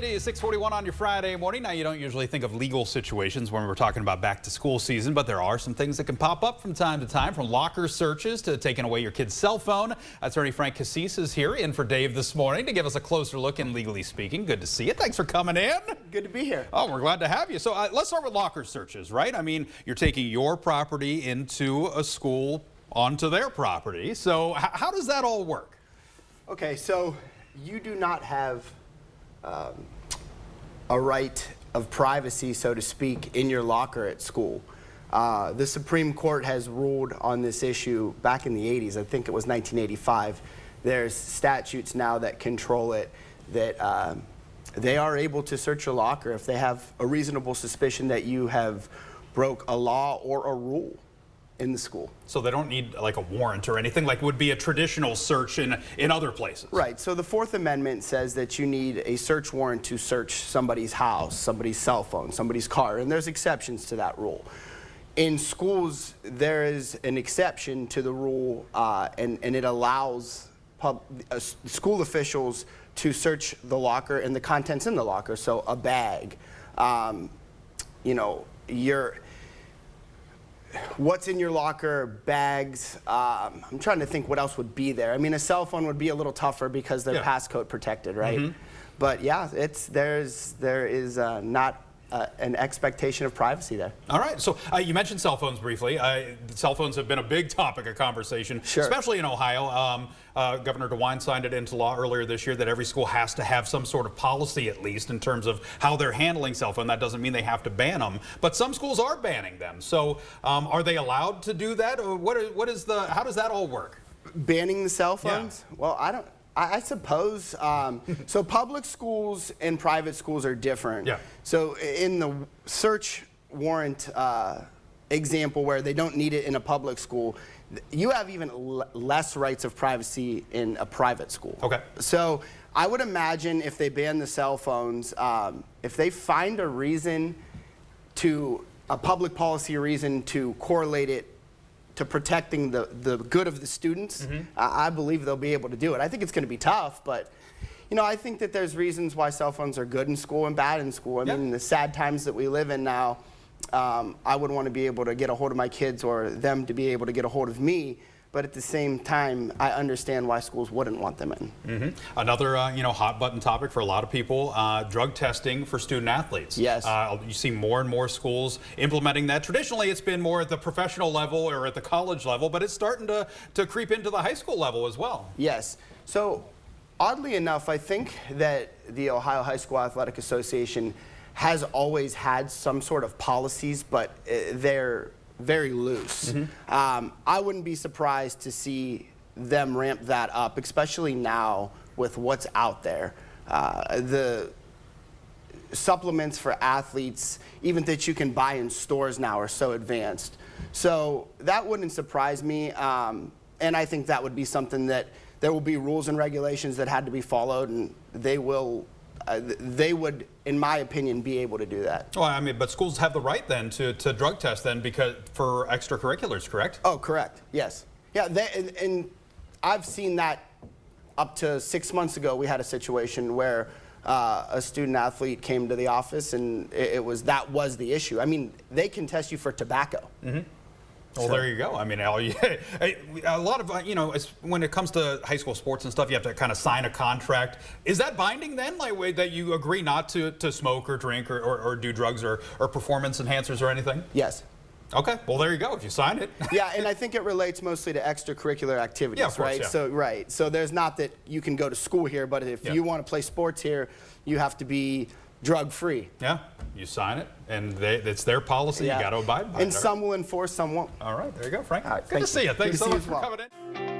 It is 6:41 on your Friday morning. Now, you don't usually think of legal situations when we're talking about back to school season, but there are some things that can pop up from time to time, from locker searches to taking away your kid's cell phone. Attorney Frank Cassese is here in for Dave this morning to give us a closer look in Legally Speaking. Good to see you. Thanks for coming in. Good to be here. Oh, we're glad to have you. So let's start with locker searches, right? I mean, you're taking your property into a school onto their property. So how does that all work? Okay, so you do not have a right of privacy, so to speak, in your locker at school. The Supreme Court has ruled on this issue back in the 80s. I think it was 1985. There's statutes now that control it, that they are able to search your locker if they have a reasonable suspicion that you have broke a law or a rule in the school. So they don't need like a warrant or anything like would be a traditional search in other places. Right. So the Fourth Amendment says that you need a search warrant to search somebody's house, somebody's cell phone, somebody's car, and there's exceptions to that rule. In schools, there is an exception to the rule, and it allows school officials to search the locker and the contents in the locker. So a bag, you know, what's in your locker, bags. I'm trying to think what else would be there. I mean, a cell phone would be a little tougher because they're passcode protected, right? Mm-hmm. But yeah, there is not an expectation of privacy there. All right, so you mentioned cell phones briefly. Cell phones have been a big topic of conversation, especially in Ohio. Governor DeWine signed it into law earlier this year that every school has to have some sort of policy, at least in terms of how they're handling cell phone. That doesn't mean they have to ban them, but some schools are banning them. So are they allowed to do that, or how does that all work? Banning the cell phones? Yeah. Well, I suppose, so public schools and private schools are different. Yeah. So in the search warrant example where they don't need it in a public school, you have even less rights of privacy in a private school. Okay. So I would imagine if they ban the cell phones, if they find a reason a public policy reason to correlate it to protecting the good of the students, I believe they'll be able to do it. I think it's going to be tough, but you know, I think that there's reasons why cell phones are good in school and bad in school. I mean, the sad times that we live in now, I would want to be able to get a hold of my kids or them to be able to get a hold of me. But at the same time, I understand why schools wouldn't want them in. Another, hot button topic for a lot of people, drug testing for student athletes. Yes. You see more and more schools implementing that. Traditionally, it's been more at the professional level or at the college level, but it's starting to creep into the high school level as well. Yes. So, oddly enough, I think that the Ohio High School Athletic Association has always had some sort of policies, but they're very loose. I wouldn't be surprised to see them ramp that up, especially now with what's out there. The supplements for athletes, even that you can buy in stores now, are so advanced. So that wouldn't surprise me, and I think that would be something that there will be rules and regulations that had to be followed, and they would, in my opinion, be able to do that. Well, I mean, but schools have the right then to drug test then because for extracurriculars, correct? Oh, correct. Yes. Yeah, and I've seen that up to 6 months ago. We had a situation where a student athlete came to the office, and that was the issue. I mean, they can test you for tobacco. Well, there you go. I mean, a lot of, when it comes to high school sports and stuff, you have to kind of sign a contract. Is that binding then, like that you agree not to smoke or drink or do drugs or performance enhancers or anything? Yes. Okay. Well, there you go. If you sign it. Yeah, and I think it relates mostly to extracurricular activities, yeah, of course, right? Yeah. So there's not that you can go to school here, but if you want to play sports here, you have to be drug-free. Yeah, you sign it, and it's their policy. You got to abide by it. And some will enforce, some won't. All right, there you go, Frank. All right, Good to see you. Thanks so much for well. coming in.